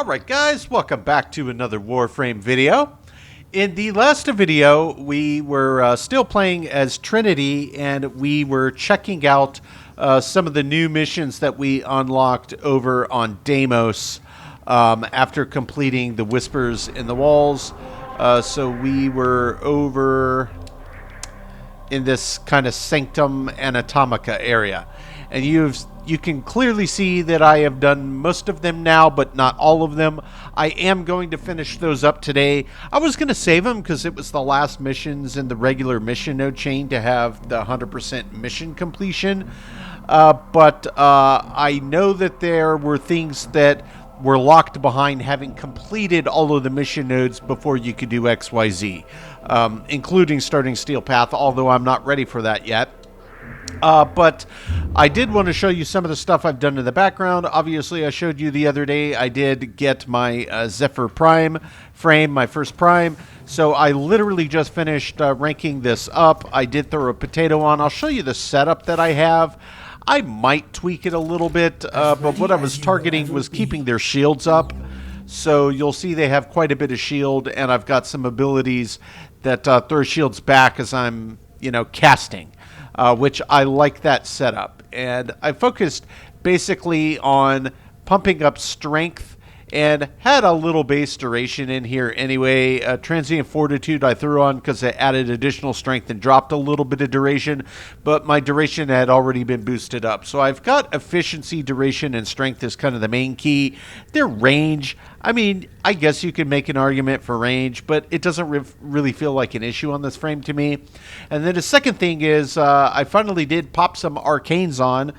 Alright guys, welcome back to another Warframe video. In the last video, we were still playing as Trinity, and we were checking out some of the new missions that we unlocked over on Deimos after completing the Whispers in the Walls. So we were over in this kind of Sanctum Anatomica area. And you can clearly see that I have done most of them now, but not all of them. I am going to finish those up today. I was going to save them because it was the last missions in the regular mission node chain to have the 100% mission completion. But I know that there were things that were locked behind having completed all of the mission nodes before you could do XYZ, including starting Steel Path, although I'm not ready for that yet. But I did want to show you some of the stuff I've done in the background. Obviously, I showed you the other day I did get my Zephyr Prime frame, my first Prime. So I literally just finished ranking this up. I did throw a potato on. I'll show you the setup that I have. I might tweak it a little bit, but what I was targeting was keeping their shields up. So you'll see they have quite a bit of shield, and I've got some abilities that throw shields back as I'm, casting. Which I like that setup. And I focused basically on pumping up strength and had a little base duration in here anyway. Transient Fortitude I threw on because it added additional strength and dropped a little bit of duration, but my duration had already been boosted up. So I've got efficiency, duration, and strength as kind of the main key. Their range, I mean, I guess you could make an argument for range, but it doesn't really feel like an issue on this frame to me. And then the second thing is I finally did pop some arcanes on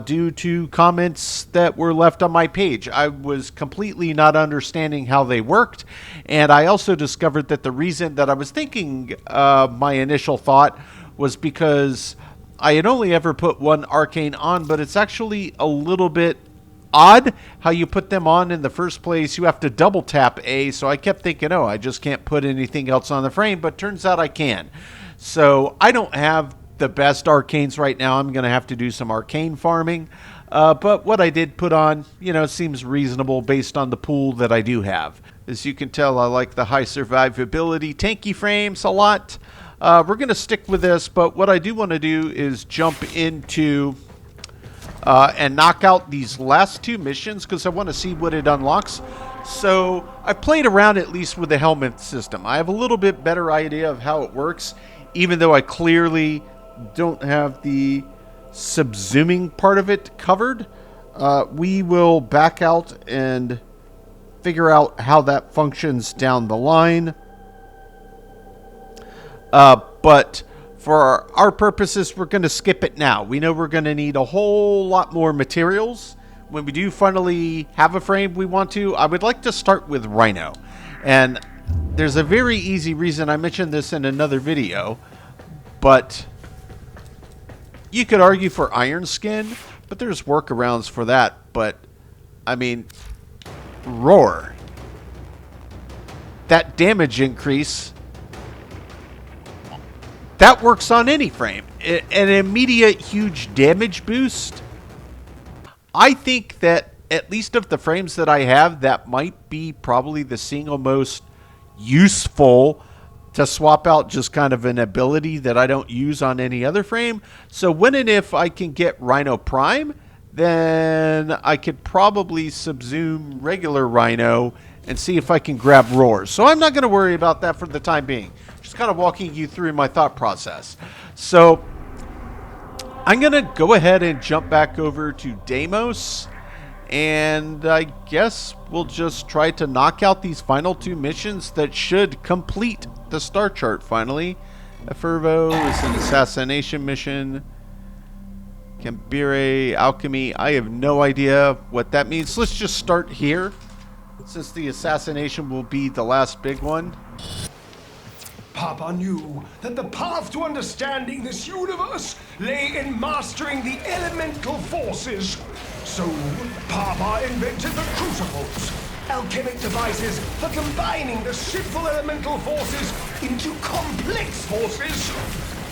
due to comments that were left on my page. I was completely not understanding how they worked, and I also discovered that the reason that I was thinking my initial thought was because I had only ever put one arcane on, but it's actually a little bit odd how you put them on in the first place. You have to double tap A, so I kept thinking, oh, I just can't put anything else on the frame, but turns out I can. So I don't have the best arcanes right now. I'm going to have to do some arcane farming, but what I did put on, seems reasonable based on the pool that I do have. As you can tell, I like the high survivability tanky frames a lot. We're going to stick with this, but what I do want to do is jump into and knock out these last two missions because I want to see what it unlocks. So I played around at least with the helmet system. I have a little bit better idea of how it works, even though I clearly don't have the subsuming part of it covered. We will back out and figure out how that functions down the line. But for our purposes, we're going to skip it now. We know we're going to need a whole lot more materials. When we do finally have a frame we want to, I would like to start with Rhino. And there's a very easy reason. I mentioned this in another video, but you could argue for Iron Skin, but there's workarounds for that. But, I mean, Roar. That damage increase, that works on any frame. An immediate huge damage boost. I think that, at least of the frames that I have, that might be probably the single most useful to swap out just kind of an ability that I don't use on any other frame. So when and if I can get Rhino Prime, then I could probably subsume regular Rhino and see if I can grab Roar. So I'm not going to worry about that for the time being. Just kind of walking you through my thought process. So I'm going to go ahead and jump back over to Deimos, and I guess we'll just try to knock out these final two missions that should complete the star chart finally. Effervo is an assassination mission. Cambire, alchemy. I have no idea what that means. Let's just start here, since the assassination will be the last big one. Papa knew that the path to understanding this universe lay in mastering the elemental forces. So, Papa invented the crucibles, alchemic devices for combining the sinful elemental forces into complex forces.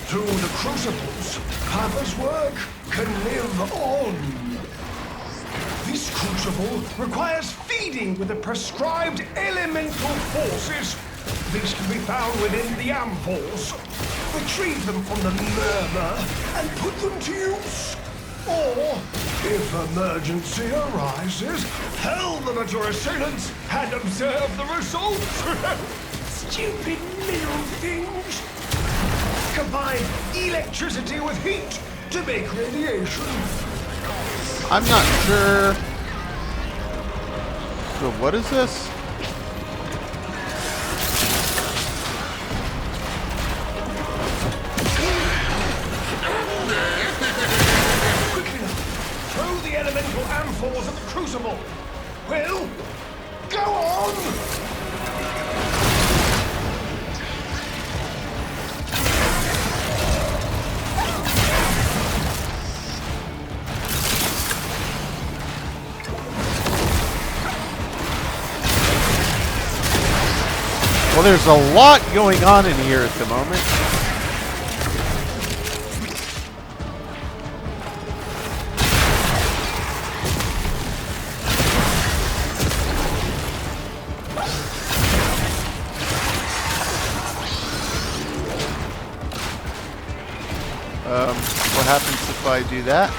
Through the crucibles, Papa's work can live on. This crucible requires feeding with the prescribed elemental forces. These can be found within the ampholes. Retrieve them from the murmur and put them to use. Or, if emergency arises, hurl them at your assailants and observe the results. Stupid mineral things. Combine electricity with heat to make radiation. I'm not sure. So what is this? Quickly now, throw the elemental ampholes at the crucible. Well, go on! Well, there's a lot going on in here at the moment. What happens if I do that?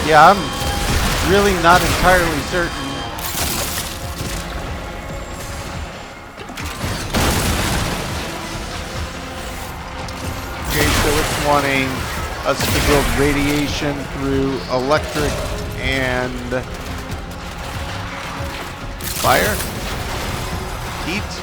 Yeah, I'm really not entirely certain. Okay, so it's wanting us to build radiation through electric and fire, heat.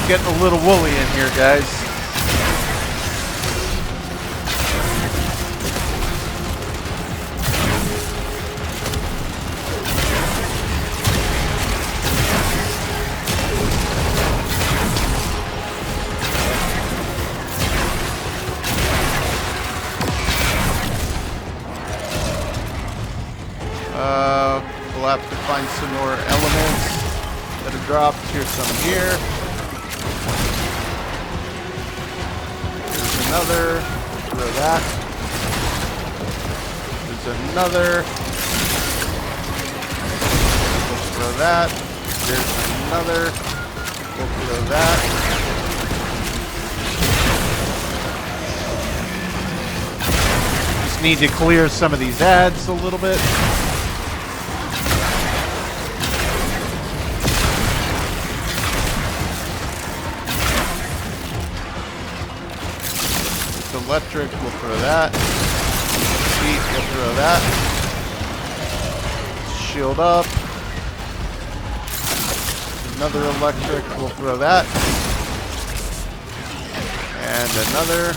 Getting a little woolly in here, guys. We'll have to find some more elements that are dropped. Here's some here. Another, throw that. There's another. We'll throw that. There's another. We'll throw that. Just need to clear some of these ads a little bit. Electric, we'll throw that. Heat, we'll throw that. Shield up. Another electric, we'll throw that. And another.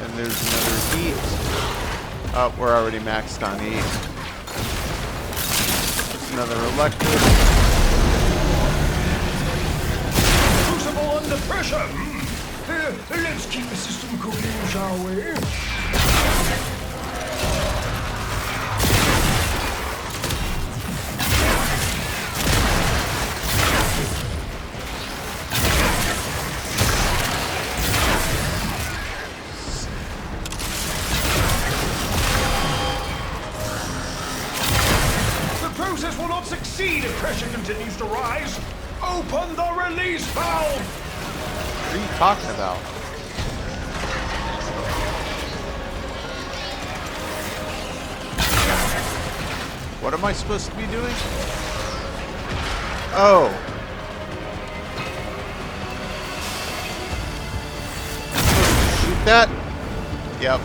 And there's another heat. Oh, we're already maxed on heat. There's another electric. Under pressure. Let's keep the system cooking, shall we? The process will not succeed if pressure continues to rise. Open the release valve! What are you talking about? What am I supposed to be doing? Oh. I'm supposed to shoot that? Yep.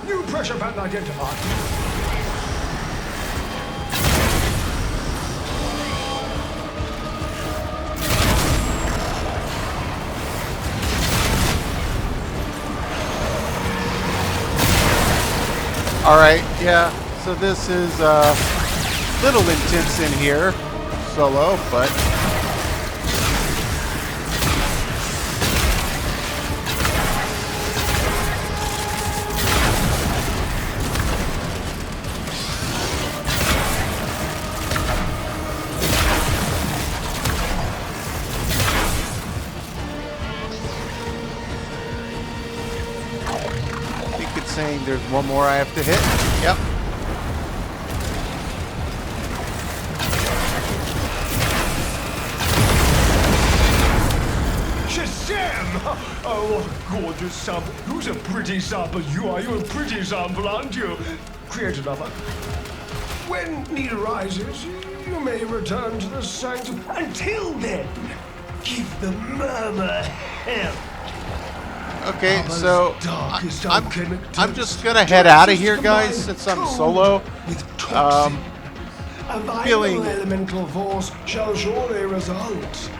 New pressure pattern identified. All right, yeah. So this is a little intense in here, solo, but saying there's one more I have to hit. Yep. Shazam! Oh, what a gorgeous sub. Who's a pretty sub? You are. You're a pretty sample, aren't you? Create another. When need arises, you may return to the sanctum. Until then, give the murmur hell. Okay, so I'm just gonna head out of here, guys, since I'm solo. Feeling elemental force shall surely result.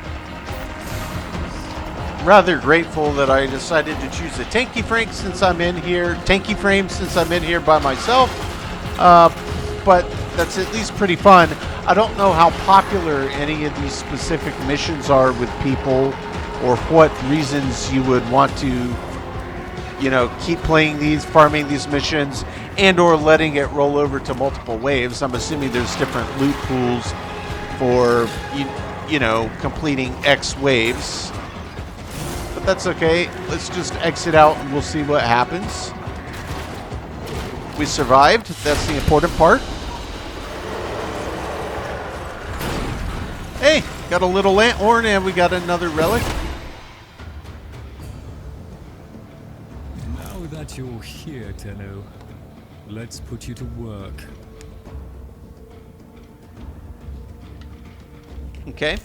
Rather grateful that I decided to choose a tanky frame since I'm in here. By myself, but that's at least pretty fun. I don't know how popular any of these specific missions are with people, or what reasons you would want to, you know, keep playing these, farming these missions, and or letting it roll over to multiple waves. I'm assuming there's different loot pools for, you know, completing X waves. But that's okay. Let's just exit out and we'll see what happens. We survived. That's the important part. Hey, got a little lanthorn and we got another relic. Now that you're here, Tenno, let's put you to work. Okay.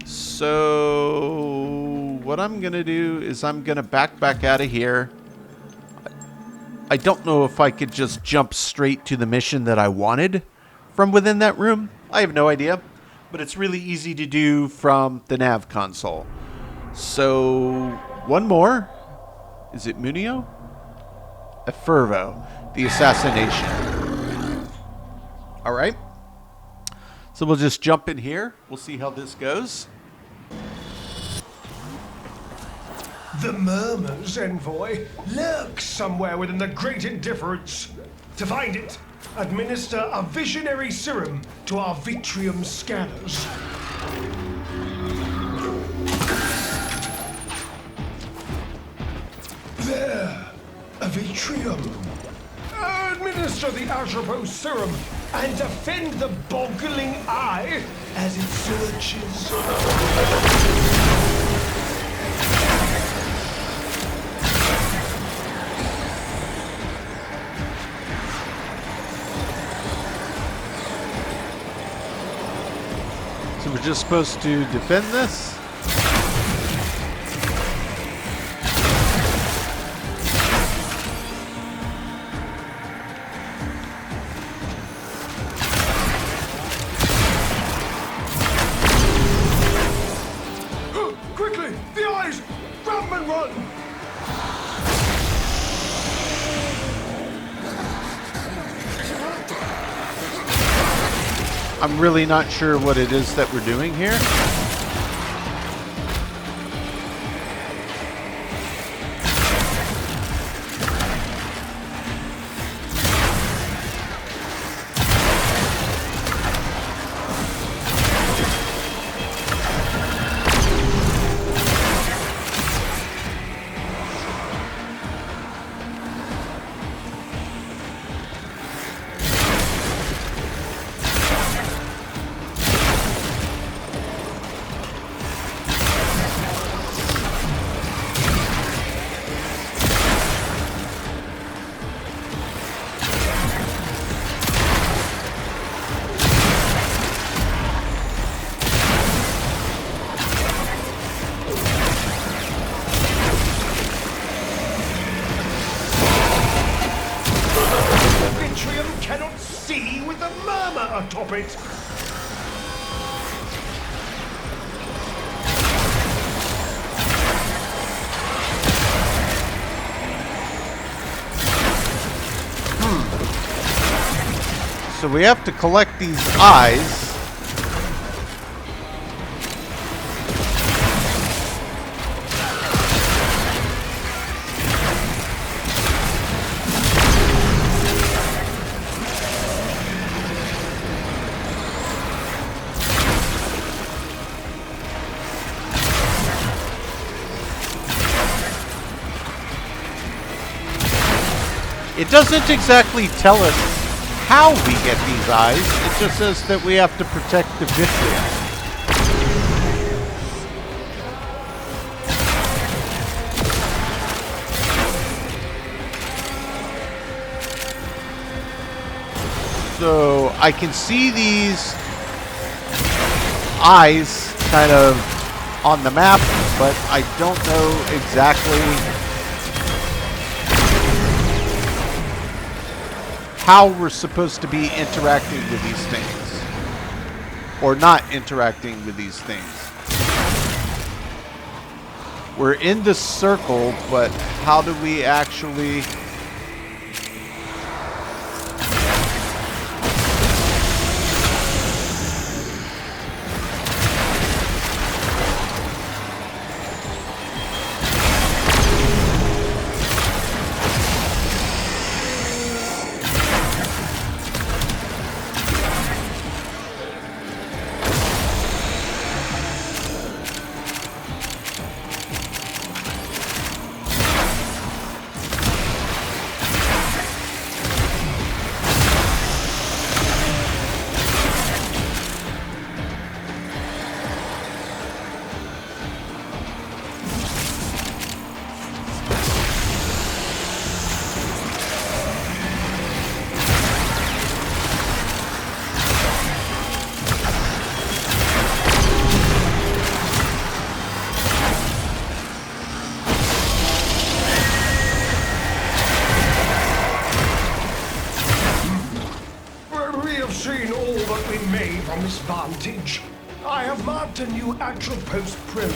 So what I'm gonna do is I'm gonna back out of here. I don't know if I could just jump straight to the mission that I wanted from within that room. I have no idea, but it's really easy to do from the nav console. So one more. Is it Munio? Effervo, the assassination. All right. So we'll just jump in here. We'll see how this goes. The murmurs, envoy, lurks somewhere within the Great Indifference. To find it, administer a visionary serum to our Vitrium scanners. There, a Vitrium. Administer the Atropos serum and defend the boggling eye as it searches. So we're just supposed to defend this? Quickly! The eyes! Grab them and run! I'm really not sure what it is that we're doing here. murmur atop it. So we have to collect these eyes. It doesn't exactly tell us how we get these eyes. It just says that we have to protect the Vitriol. So I can see these eyes kind of on the map, but I don't know exactly how we're supposed to be interacting with these things. Or not interacting with these things. We're in the circle, but how do we actually... Seen all that we may from this vantage. I have marked a new Atropos probe.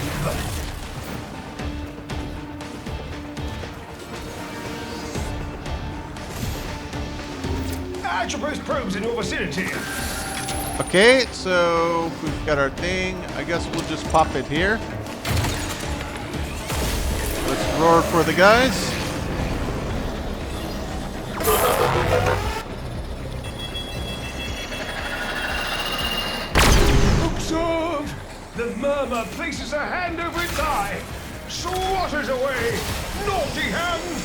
Atropos probes in your vicinity. Okay, so we've got our thing. I guess we'll just pop it here. Let's roar for the guys. Observe! The murmur places a hand over its eye. Swatters away! Naughty hand!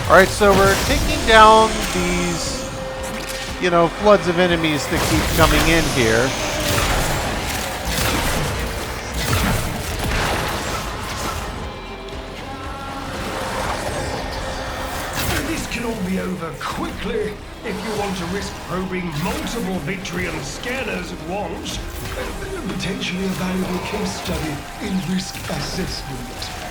Alright, so we're taking down these, you know, floods of enemies that keep coming in here. This can all be over quickly if you want to risk probing multiple Vitriol scanners at once. Potentially a valuable case study in risk assessment.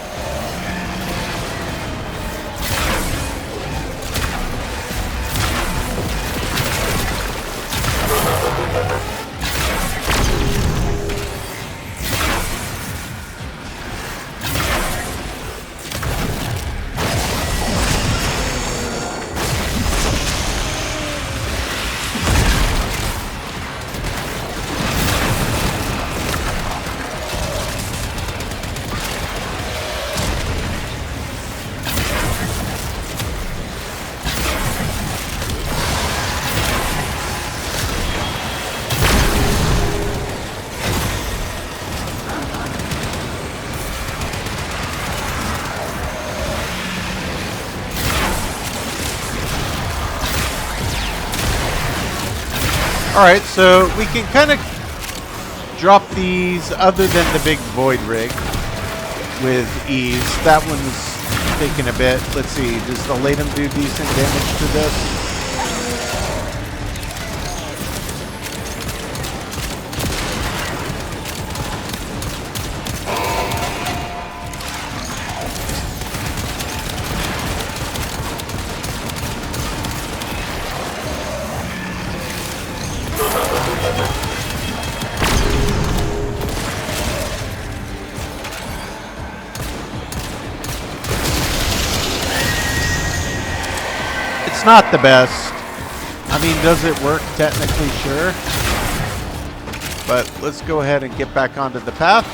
Alright, so we can kind of drop these other than the big void rig with ease. That one's taking a bit. Let's see, does the Latum do decent damage to this? Not the best. I mean, does it work? Technically, sure. But let's go ahead and get back onto the path.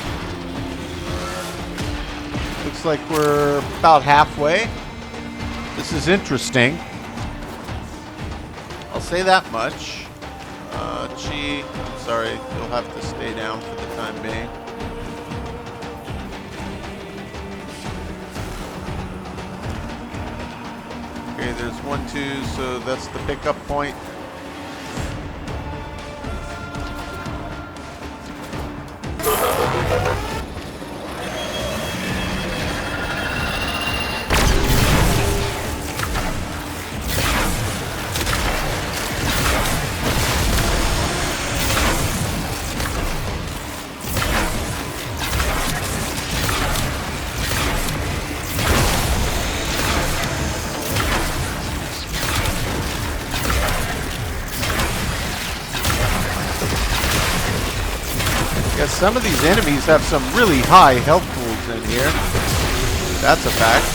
Looks like we're about halfway. This is interesting. I'll say that much. Chi, sorry, you'll have to stay down for the time being. Okay, there's 1, 2, so that's the pickup point. Some of these enemies have some really high health pools in here. That's a fact.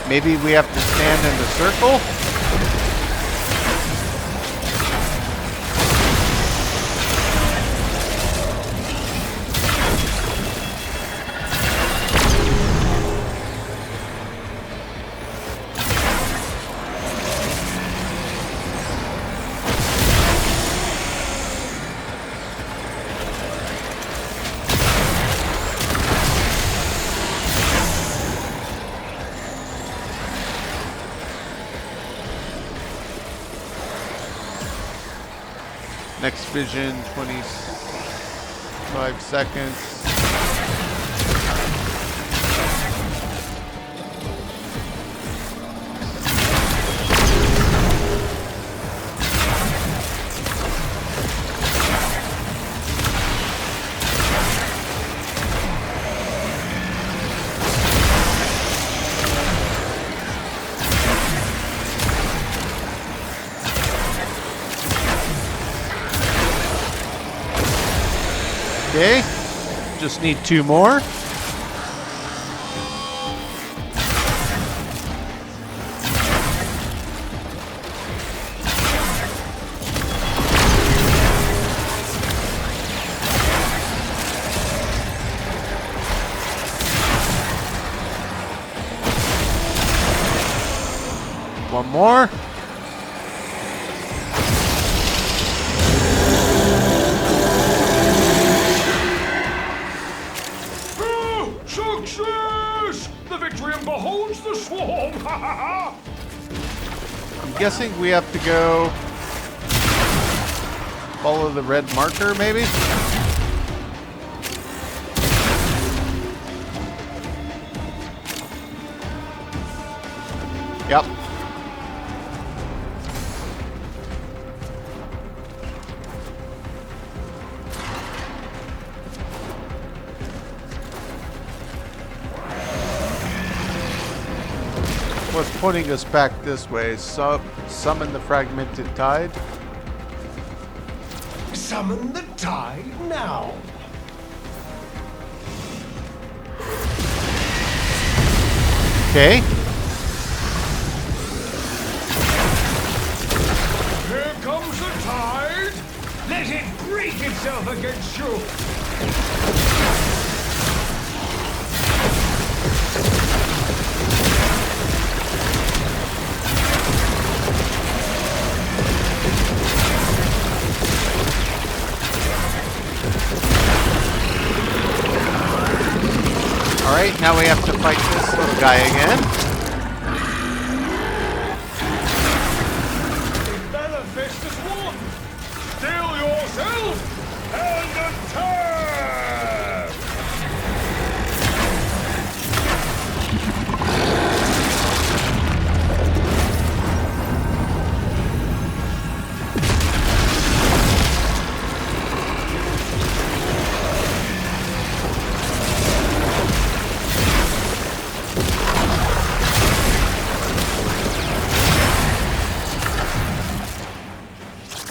Maybe we have to stand in the circle. Next vision, 25 seconds. Okay, just need 2 more. One more. Success! The Victrium beholds the swarm! I'm guessing we have to go follow the red marker, maybe? Yep. What's pointing us back this way? Summon the fragmented tide. Summon the tide now. Okay. Here comes the tide. Let it against you. Alright, now we have to fight this little guy again. The Manifest is won! Steel yourself and attack!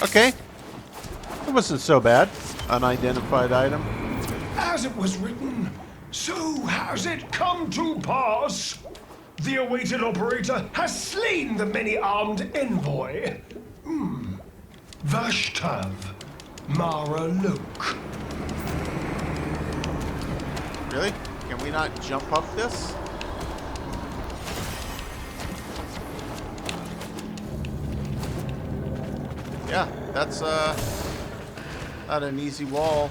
Okay. It wasn't so bad. Unidentified item. As it was written, so has it come to pass. The awaited operator has slain the many-armed envoy. Vashtav Mara Lok. Really? Can we not jump up this? Yeah, that's not an easy wall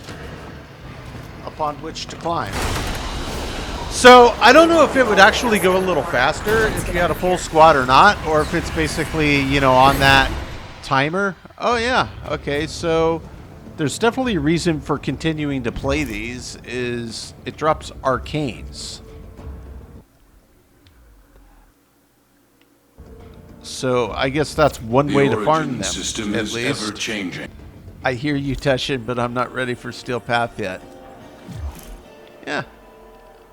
upon which to climb. So, I don't know if it would actually go a little faster if you had a full squad or not, or if it's basically, you know, on that timer. Oh yeah, okay, so there's definitely a reason for continuing to play these, is it drops arcanes. So I guess that's one way to farm them, system at is least. ever changing. I hear you, Teshin, but I'm not ready for Steel Path yet. Yeah.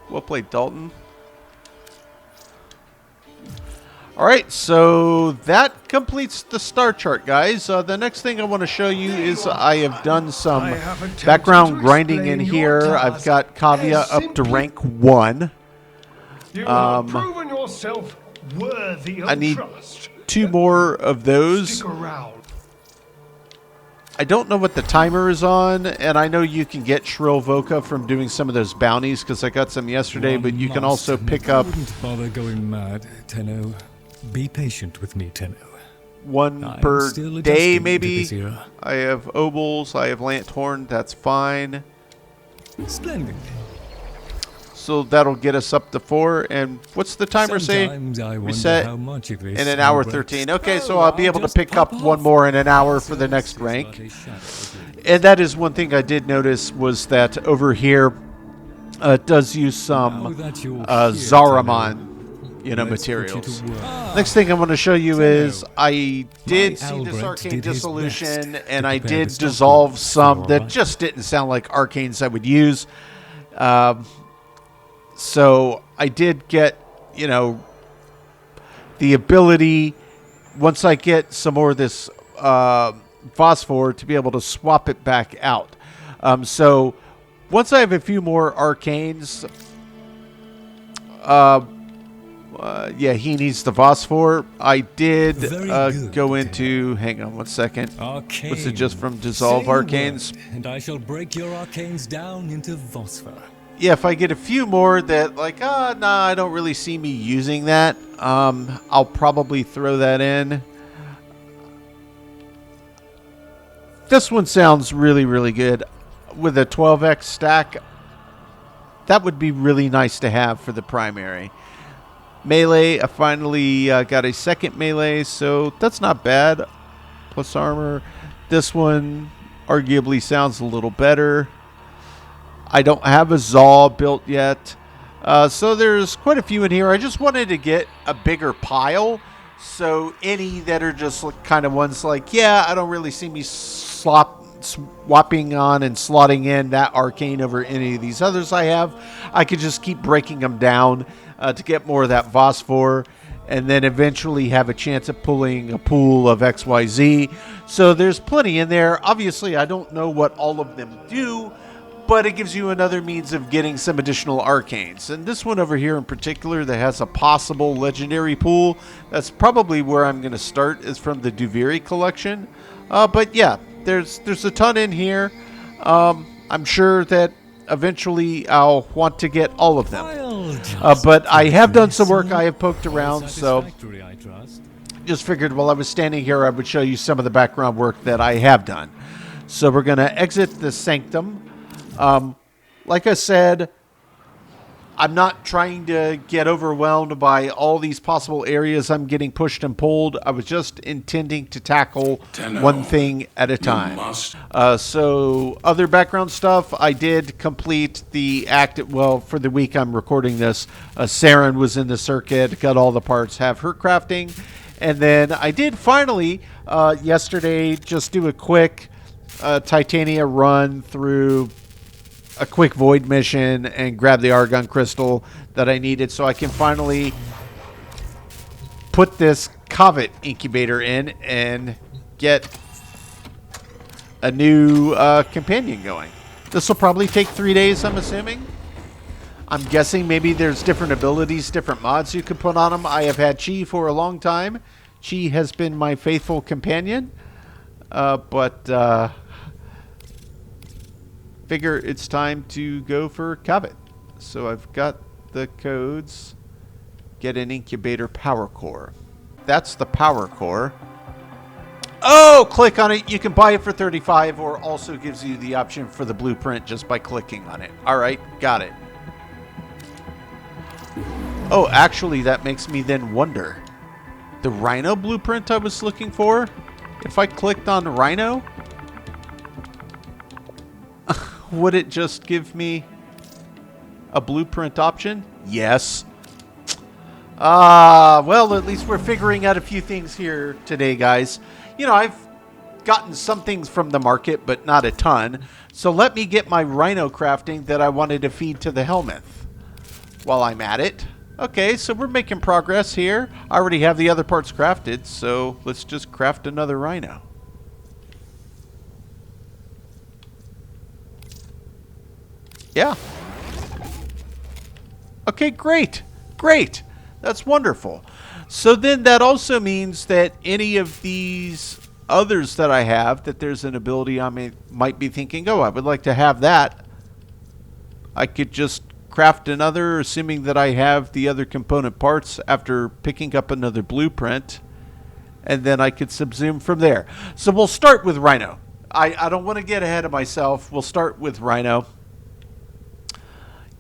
We'll play Dalton. Alright, so that completes the star chart, guys. The next thing I want to show you is I have done some background grinding in here. I've got Cambire up to rank 1. You have proven yourself worthy of I need trust. 2 more of those. Stick around. I don't know what the timer is on, and I know you can get Shrill Voka from doing some of those bounties, because I got some yesterday, but you can also pick up... Wouldn't bother going mad, Tenno. Be patient with me, Tenno. 1 I'm per still day, adjusting to maybe. this era. I have Obols, I have Lanthorn, that's fine. Splendid. So that'll get us up to 4, and what's the timer say? Sometimes I wonder Reset how much of this in an hour I 13. wrecked. Okay, so Oh, I'll be able to just pick up pop 1 off. more in an hour for the next rank. And that is one thing I did notice, was that over here it does use some Now that you're here, Zaraman, you know, let's put you materials. to work. Next thing I want to show you is I did My see this Albrecht arcane did his dissolution, best and to I prepare did the stock dissolve for some your that life. just didn't sound like arcanes I would use. So I did get, you know, the ability, once I get some more of this phosphor, to be able to swap it back out. So once I have a few more arcanes, yeah, he needs the phosphor. I did Very good, go into, hang on one second. Arcane. Was it just from dissolve Say the arcanes? word, and I shall break your arcanes down into phosphor. Yeah, if I get a few more that, like, nah, I don't really see me using that, I'll probably throw that in. This one sounds really, really good. With a 12x stack, that would be really nice to have for the primary. Melee, I finally got a second melee, so that's not bad. Plus armor. This one arguably sounds a little better. I don't have a Zaw built yet. So there's quite a few in here. I just wanted to get a bigger pile. So any that are just kind of ones like, yeah, I don't really see me swapping on and slotting in that arcane over any of these others I have. I could just keep breaking them down to get more of that phosphor. And then eventually have a chance at pulling a pool of XYZ. So there's plenty in there. Obviously, I don't know what all of them do, but it gives you another means of getting some additional arcanes. And this one over here in particular that has a possible legendary pool, that's probably where I'm going to start, is from the Duviri collection. But yeah, there's a ton in here. I'm sure that eventually I'll want to get all of them. I'll just But I have done some progress work. you. I have poked around, so Satisfactory, I trust. just figured while I was standing here, I would show you some of the background work that I have done. So we're going to exit the sanctum. Like I said, I'm not trying to get overwhelmed by all these possible areas I'm getting pushed and pulled. I was just intending to tackle one thing at a time. So other background stuff, I did complete the act. Well, for the week I'm recording this, Saren was in the circuit, got all the parts, have her crafting. And then I did finally, yesterday, just do a quick Titania run through a quick void mission and grab the argon crystal that I needed so I can finally put this Covet incubator in and get a new companion going. This will probably take 3 days, I'm assuming. I'm guessing maybe there's different abilities, different mods you could put on them. I have had Chi for a long time. Chi has been my faithful companion. But figure it's time to go for Covet. So I've got the codes. Get an incubator power core. That's the power core. Oh, click on it. You can buy it for 35 or also gives you the option for the blueprint just by clicking on it. All right, got it. Oh, actually, that makes me then wonder. The Rhino blueprint I was looking for, if I clicked on Rhino, would it just give me a blueprint option? Yes. Well, at least we're figuring out a few things here today, guys. You know, I've gotten some things from the market, but not a ton. So let me get my Rhino crafting that I wanted to feed to the Helminth while I'm at it. Okay, so we're making progress here. I already have the other parts crafted, so let's just craft another Rhino. Yeah. Okay, great. Great. That's wonderful. So then that also means that any of these others that I have, that there's an ability I might be thinking, oh, I would like to have that. I could just craft another, assuming that I have the other component parts after picking up another blueprint. And then I could subsume from there. So we'll start with Rhino. I don't want to get ahead of myself. We'll start with Rhino.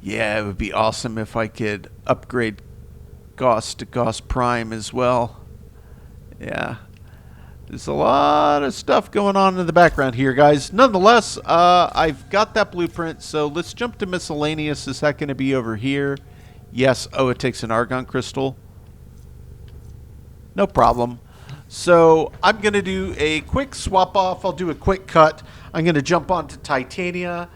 Yeah, it would be awesome if I could upgrade Gauss to Gauss Prime as well. Yeah. There's a lot of stuff going on in the background here, guys. Nonetheless, I've got that blueprint, so let's jump to miscellaneous. Is that going to be over here? Yes. Oh, it takes an argon crystal. No problem. So I'm going to do a quick swap off. I'll do a quick cut. I'm going to jump onto Titania.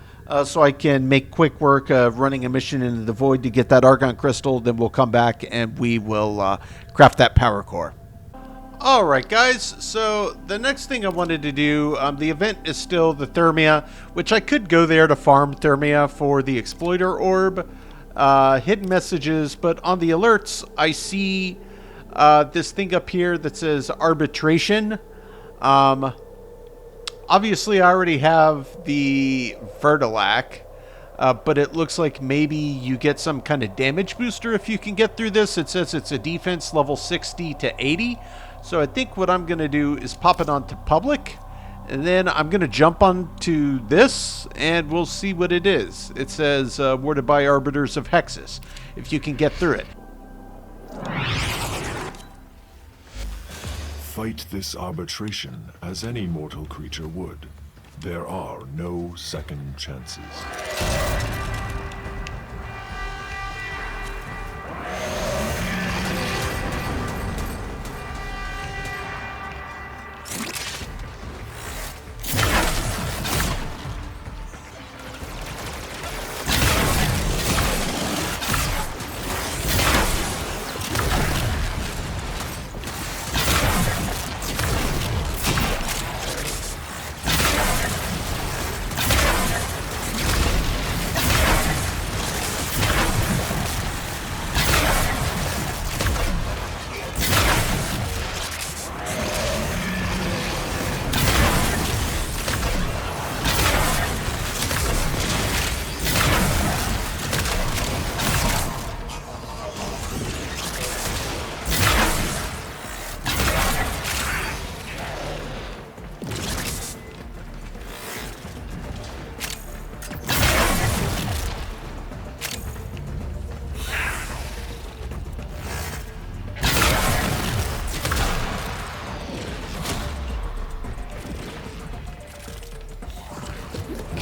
So I can make quick work of running a mission into the void to get that argon crystal. Then we'll come back and we will craft that power core. All right, guys. So the next thing I wanted to do, the event is still the Thermia, which I could go there to farm Thermia for the Exploiter Orb, hidden messages. But on the alerts, I see this thing up here that says Arbitration. Obviously, I already have the Vertilac, but it looks like maybe you get some kind of damage booster if you can get through this. It says it's a defense level 60 to 80. So I think what I'm going to do is pop it onto public, and then I'm going to jump onto this, and we'll see what it is. It says, warded by Arbiters of Hexis, if you can get through it. Fight this arbitration as any mortal creature would. There are no second chances.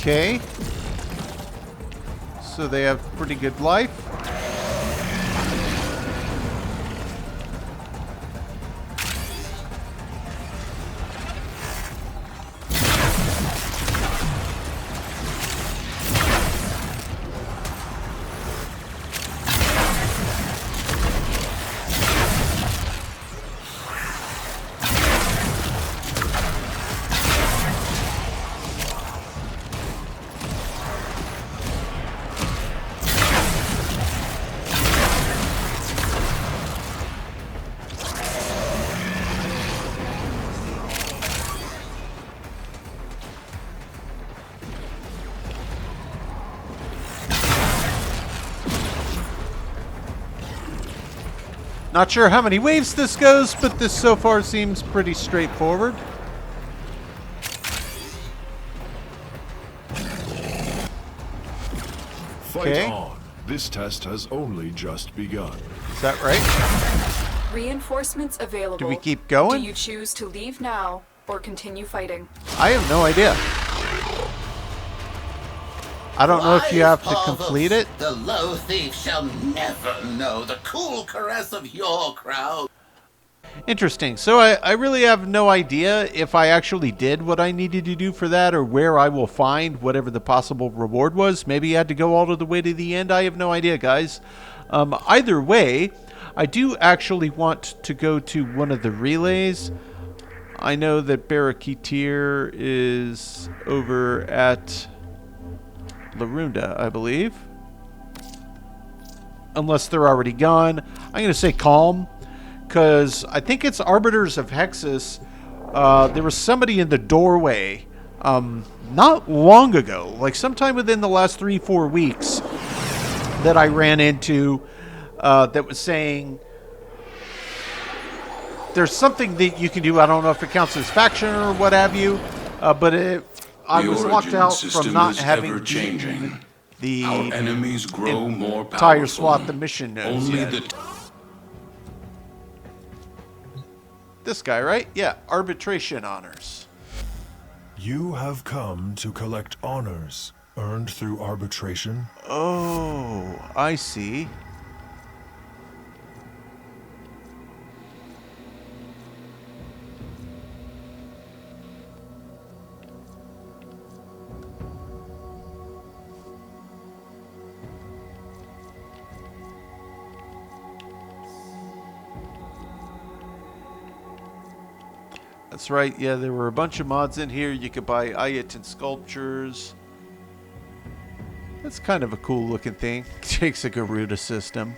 Okay. So they have pretty good life. Not sure how many waves this goes, but this so far seems pretty straightforward. Fight Okay. on. This test has only just begun. Is that right? Reinforcements available. Do we keep going? Do you choose to leave now or continue fighting? I have no idea. I don't know if you have to complete it. The low thief shall never know the cool caress of your crowd. Interesting. So I really have no idea if I actually did what I needed to do for that or where I will find whatever the possible reward was. Maybe I had to go all the way to the end. I have no idea, guys. Either way, I do actually want to go to one of the relays. I know that Baraketeer is over at Larunda, I believe. Unless they're already gone. I'm going to say calm, because I think it's Arbiters of Hexis. There was somebody in the doorway not long ago, like sometime within the last 3-4 weeks, that I ran into that was saying there's something that you can do. I don't know if it counts as faction or what have you, but I was locked out from not having changing. The Our enemies grow more powerful. entire SWAT the mission nodes Only yet. This guy, right? Yeah, arbitration honors. You have come to collect honors earned through arbitration. Oh, I see. That's right, yeah, there were a bunch of mods in here. You could buy Ayatin sculptures. That's kind of a cool looking thing. Takes a Garuda system.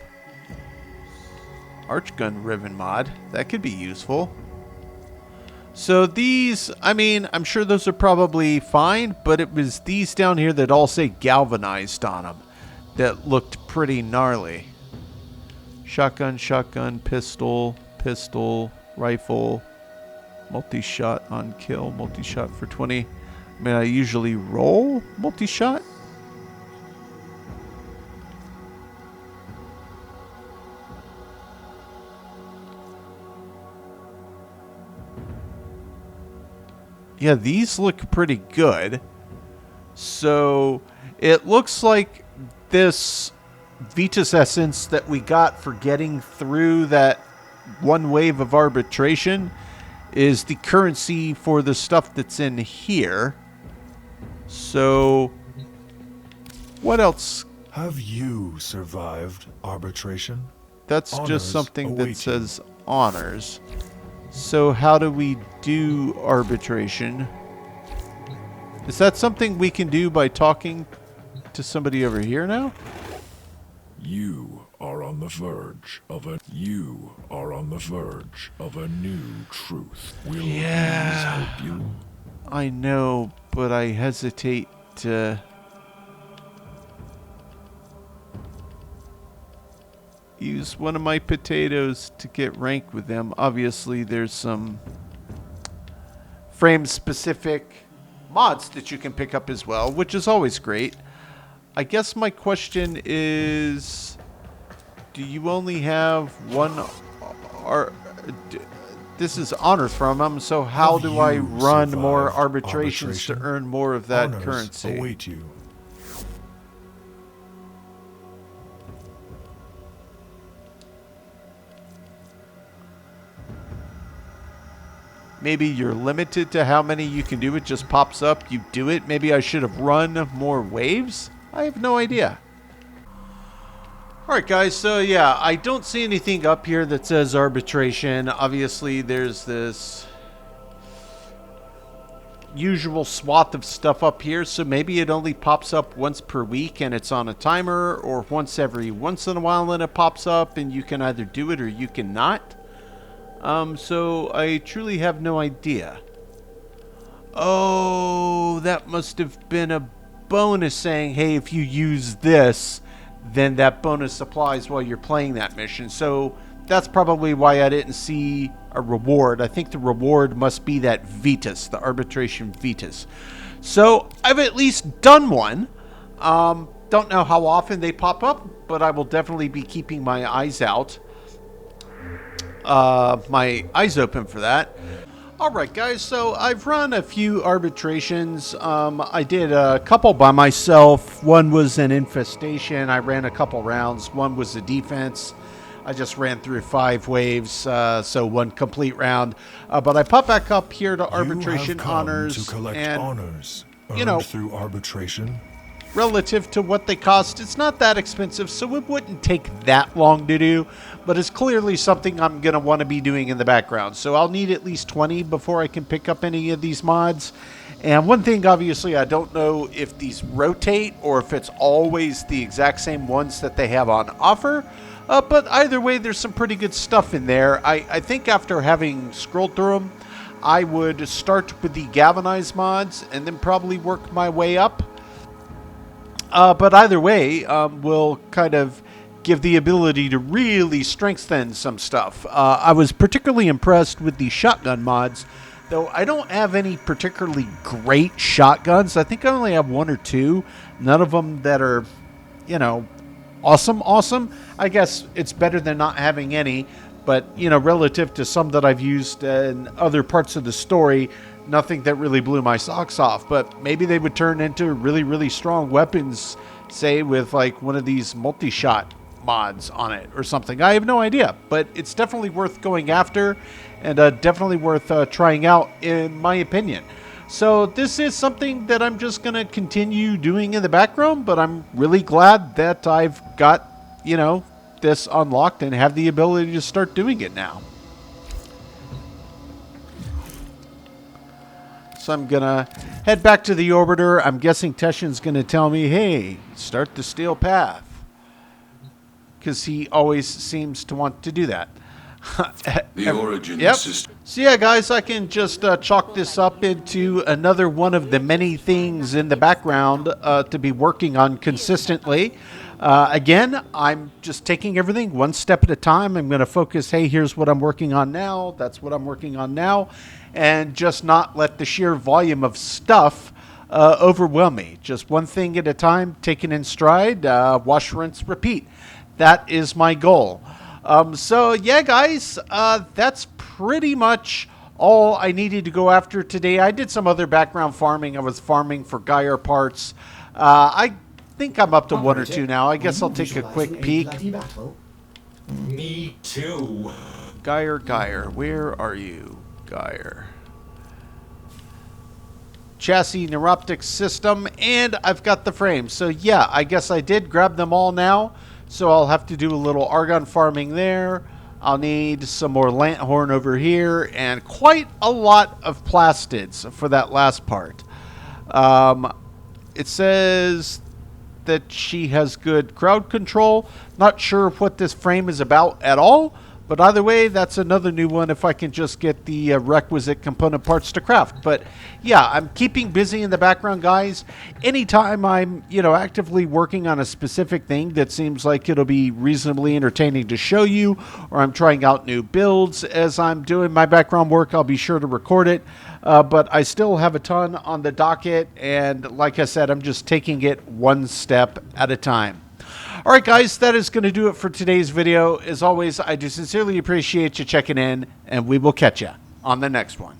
Archgun ribbon mod. That could be useful. So these, I mean, I'm sure those are probably fine, but it was these down here that all say galvanized on them that looked pretty gnarly. Shotgun, shotgun, pistol, pistol, rifle. Multi-shot on kill, multi-shot for 20. I mean, I usually roll multi-shot. Yeah, these look pretty good. So, it looks like this Vitus Essence that we got for getting through that one wave of arbitration is the currency for the stuff that's in here. So, what else? Have you survived arbitration? That's Honors just something await that says honors. So how do we do arbitration? Is that something we can do by talking to somebody over here now? You are on the verge of a new truth. Will these help you? I know, but I hesitate to use one of my potatoes to get rank with them. Obviously, there's some frame-specific mods that you can pick up as well, which is always great. I guess my question is, do you only have one this is honor from them, so how Have do I you run more survived arbitrations to arbitration? earn more of that Honors currency? await you. Maybe you're limited to how many you can do. It just pops up, you do it. Maybe I should have run more waves? I have no idea. Alright guys, so yeah, I don't see anything up here that says arbitration. Obviously there's this usual swath of stuff up here, so maybe it only pops up once per week and it's on a timer, or once in a while and it pops up and you can either do it or you cannot. So I truly have no idea. Oh, that must have been a bonus saying, hey, if you use this, then that bonus applies while you're playing that mission. So that's probably why I didn't see a reward. I think the reward must be that Vetus, the arbitration Vetus. So I've at least done one. Don't know how often they pop up, but I will definitely be keeping my eyes out. My eyes open for that. Alright guys, so I've run a few arbitrations. I did a couple by myself. One was an infestation. I ran a couple rounds. One was a defense. I just ran through 5 waves, so one complete round. But I pop back up here to arbitration You have come honors, to collect and honors you know, earned through arbitration. relative to what they cost, it's not that expensive, so it wouldn't take that long to do, but it's clearly something I'm going to want to be doing in the background. So I'll need at least 20 before I can pick up any of these mods. And one thing, obviously, I don't know if these rotate or if it's always the exact same ones that they have on offer. But either way, there's some pretty good stuff in there. I think after having scrolled through them, I would start with the galvanized mods and then probably work my way up. But either way, will kind of give the ability to really strengthen some stuff. I was particularly impressed with the shotgun mods, though I don't have any particularly great shotguns. I think I only have 1 or 2. None of them that are, you know, awesome. I guess it's better than not having any, but, you know, relative to some that I've used in other parts of the story, nothing that really blew my socks off. But maybe they would turn into really strong weapons, say with like one of these multi-shot mods on it or something. I have no idea, but it's definitely worth going after, and definitely worth trying out, in my opinion. So this is something that I'm just going to continue doing in the background, but I'm really glad that I've got, you know, this unlocked and have the ability to start doing it now. So I'm going to head back to the orbiter. I'm guessing Teshin's going to tell me, hey, start the steel path, because he always seems to want to do that. The origin Yep. system. So yeah, guys, I can just chalk this up into another one of the many things in the background to be working on consistently. Again, I'm just taking everything one step at a time. I'm going to focus, hey, here's what I'm working on now. That's what I'm working on now. And just not let the sheer volume of stuff overwhelm me. Just one thing at a time, taken in stride, wash, rinse, repeat. That is my goal. So yeah, guys, that's pretty much all I needed to go after today. I did some other background farming. I was farming for Gaijin parts. I think I'm up to 1 or 2 now. I guess I'll take a quick peek. Me too. Gaijin, where are you, Gaijin? Chassis neuroptic system, and I've got the frame. So yeah, I guess I did grab them all now. So I'll have to do a little argon farming there. I'll need some more lanthorn over here, and quite a lot of plastids for that last part. It says that she has good crowd control. Not sure what this frame is about at all, but either way, that's another new one if I can just get the requisite component parts to craft. But yeah, I'm keeping busy in the background, guys. Anytime I'm, you know, actively working on a specific thing that seems like it'll be reasonably entertaining to show you, or I'm trying out new builds as I'm doing my background work, I'll be sure to record it. But I still have a ton on the docket, and like I said, I'm just taking it one step at a time. All right, guys, that is going to do it for today's video. As always, I do sincerely appreciate you checking in, and we will catch you on the next one.